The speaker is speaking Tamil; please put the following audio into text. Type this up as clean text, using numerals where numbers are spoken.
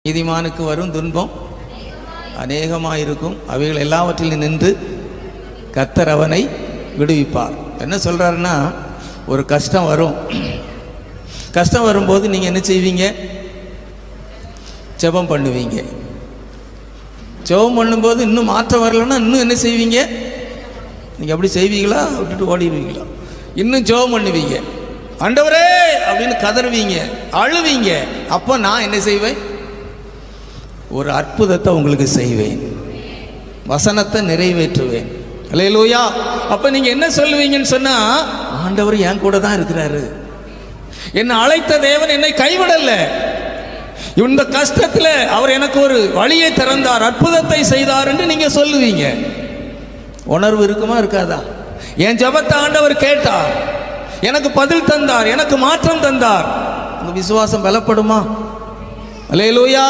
நீதிமானுக்கு வரும் துன்பம் அநேகமாக இருக்கும், அவைகள் எல்லாவற்றிலும் நின்று கர்த்தர் அவனை விடுவிப்பார். என்ன சொல்கிறாருன்னா, ஒரு கஷ்டம் வரும், கஷ்டம் வரும்போது நீங்கள் என்ன செய்வீங்க? ஜெபம் பண்ணுவீங்க. ஜெபம் பண்ணும்போது இன்னும் மாற்றம் வரலன்னா இன்னும் என்ன செய்வீங்க? நீங்கள் அப்படி செய்வீங்களா, விட்டுட்டு ஓடிடுவீங்களா? இன்னும் ஜெபம் பண்ணுவீங்க, ஆண்டவரே அப்படின்னு கதறுவீங்க, அழுவீங்க. அப்போ நான் என்ன செய்வேன்? ஒரு அற்புதத்தை உங்களுக்கு செய்வேன், வசனத்தை நிறைவேற்றுவேன். அல்லேலூயா. அப்போ நீங்கள் என்ன சொல்லுவீங்கன்னு சொன்னால், ஆண்டவர் என் கூட தான் இருக்கிறாரு, என்னை அழைத்த தேவன் என்னை கைவிடல, இந்த கஷ்டத்தில் அவர் எனக்கு ஒரு வழியை திறந்தார், அற்புதத்தை செய்தார் என்று நீங்கள் சொல்லுவீங்க. உணர்வு இருக்குமா இருக்காதா? என் ஜெபத்தை ஆண்டவர் கேட்டார், எனக்கு பதில் தந்தார், எனக்கு மாற்றம் தந்தார். உங்கள் விசுவாசம் பலப்படுமா? அல்லேலூயா.